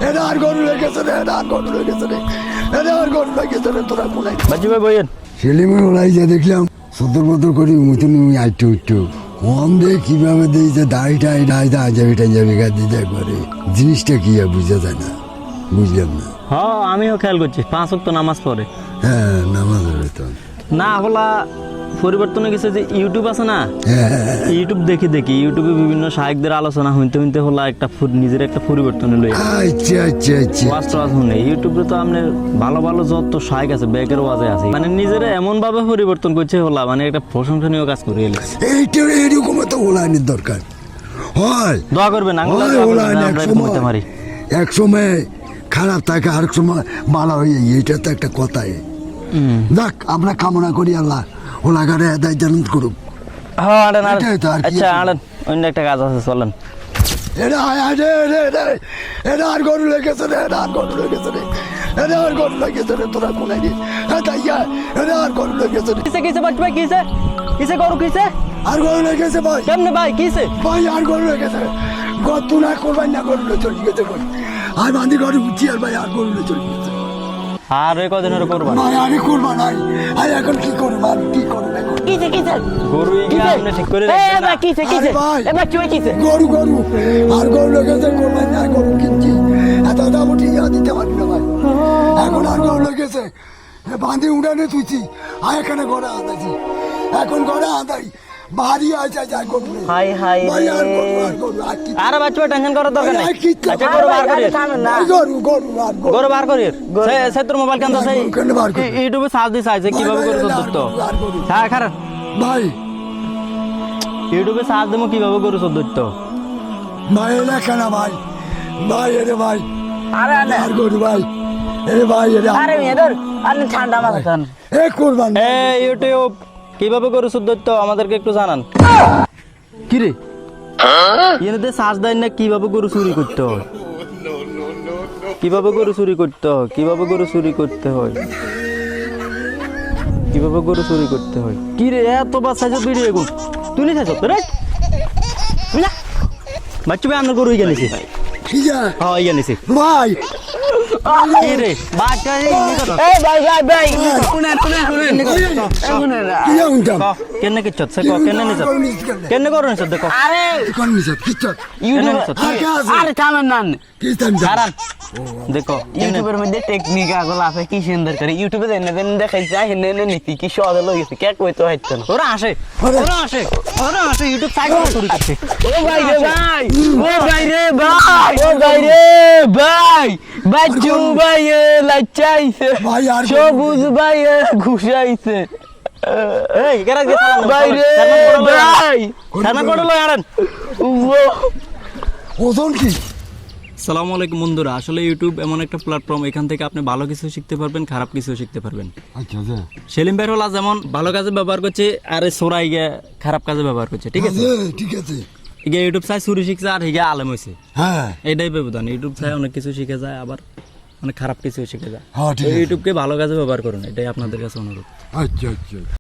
এটা আর গরু লেগেছে রে, এটা আর গরু লেগেছে রে, এটা আর গরু লেগেছে রে, তোরা কোনায় বাচ্চু ভাই বইয়েন। সেলিমের ওলাই যে দেখলাম সদর বদর করি উঠুন আইটু উঠু কম দে কিভাবে দিয়েছে দাড়িটা আজাবি টাজাবি গাদি যায় করে জিনিসটা কি আর বুঝা যায় না, বুঝলাম না। হ্যাঁ আমিও খেয়াল করছি 5 ওয়াক্ত নামাজ পড়ে। হ্যাঁ নামাজ হবে তো না হলা পরিবর্তন হয়ে গেছে যে ইউটিউব আছে না, ইউটিউব দেখি ইউটিউবে বিভিন্ন শায়েকদের আলোচনা হইতে হলা একটা নিজের একটা পরিবর্তন হলো। আচ্ছা আচ্ছা আচ্ছা ওয়াজ টোয়াজ শুনে ইউটিউবে তো আপনার ভালো ভালো যত শায়েক আছে বেকের ওয়াজে আছে, মানে নিজের এমন ভাবে পরিবর্তন করছে হলা মানে একটা প্রশংসনীয় কাজ করে এলে। এইটা এরকম তো ওলাইনের দরকার হয়। দোয়া করবেন এক সময় খারাপ থাকে আর সময় ভালো হয়ে এইটা তো একটা কথাই। দেখ আমরা কামনা করি আল্লাহ ওলাগারে আদায় জানত করুক। হ্যাঁ আচ্ছা আড়েন অন্য একটা কাজ আছে চলেন। এটা এটা আর গরু লেগেছে রে, এটা আর গরু লেগেছে রে, এটা আর গরু লেগেছে রে, তোরা কোনায় রে, এটা আর গরু লেগেছে রে। কিসে বাচ্চু ভাই কিসে গরু কিসে আর গরু লেগেছে ভাই, কেমনে ভাই কিসে ভাই আর গরু লেগেছে গতু না করবেন না, গরু চলে গেছে ভাই, আর বাঁধি গরু বুঝছি আর ভাই আর গরু চলে গেছে। আর ওই কদিন আর করবা ভাই আরে করবা নাই, আর এখন কি করবো আর কি করবো এখন? কিসে গরু আপনি ঠিক করে রাখবেন না কিসে গরু গরু আর গরু লেগেছে করবেন না, গরু কিনছি এত দাম উঠিয়ে দিতে পারবি না ভাই, এখন আর গরু লেগেছে বাঁধি উড়ানে তুইছি আর এখানে গড়া আঁধাইছি, এখন গড়া আঁধাই বাড়ি আসা যায় গরু হাই হাই ভাই আর গরু আর গরু আর কি আরে বাচ্চা টেনশন করার দরকার নাই। আচ্ছা গরু বার করি গরু গরু আর গরু বার করি সে তোর মোবাইল কেন আছে ইউটিউবে সার্চ দিছে আছে কিভাবে গরু চোদ্দ। হ্যাঁ খারাপ ভাই ইউটিউবে সার্চ দেবো কিভাবে গরু চোদ্দ। ভাই লেখা না ভাই, ভাই এরে ভাই আরে আর গরু ভাই এ ভাই এরে আরে মেয়েদের আপনি ঠান্ডা মাথা খান। এ করবান ইউটিউব কিভাবে গরু চোদ্দ আমাদেরকে একটু জানান। কি রে এনে সার্চ দেয় না কিভাবে গরু চুরি করতে হয়, কিভাবে গরু চুরি করতে হয়, কিভাবে গরু চুরি করতে হয়, কিভাবে গরু চুরি করতে হয়। কি রে এত বাচ্চা ভিডিও এগুন তুই নি চাইছ রে বাচ্চু ভাই আপনার গরু ইয়ে নিছি। কি যা হ্যাঁ ইয়ে নিছি ভাই কি রে বাচ্চা এই ভাই ভাই ভাই শুনেন কি যা উনতাম কেন কিচ্ছত সে কেন নিছ কেন গরু নিছ দেখো আরে কোন মিছে কিচ্ছু ইউটিউব আরে থামেন না কি তাম যা দাঁড়ান দেখো ইউটিউবের মধ্যে টেকনিক আগল আছে কি সুন্দর করে ইউটিউবে দেন দেখাইছে হেনে নীতি কি সহজ লইছে কে কইতো হইতো না ওরা আসে ইউটিউব সাইড শুরু করছে। ও ভাই রে ভাই ও ভাই রে ভাই ও ভাই রে ভাই বাচ্চু ভাই লাচাইছে ভাই আর সবুজ ভাই ঘুষাইছে এই কেরা গে সালাম ভাই রে ভাই সালাম করে লয় আনেন। ওজন কি আসসালামু আলাইকুম বন্ধুরা, আসলে ইউটিউব এমন একটা প্ল্যাটফর্ম এখান থেকে আপনি ভালো কিছু শিখতে পারবেন, খারাপ কিছু শিখতে পারবেন। আচ্ছা আচ্ছা সেলিম ভাই হলা যেমন ভালো কাজে ব্যবহার করছে আর সোরাই গে খারাপ কাজে ব্যবহার করছে, ঠিক আছে? ঠিক আছে ইগে ইউটিউব চাই চুরি শিখছে আর হিগে আলেম হইছে, হ্যাঁ এটাই ব্যবধান। ইউটিউব চাই অনেক কিছু শিখে যায় আবার অনেক খারাপ কিছু শিখে যায়। হ্যাঁ ঠিক আছে ইউটিউবকে ভালো কাজে ব্যবহার করুন, এটাই আপনাদের কাছে অনুরোধ। আচ্ছা আচ্ছা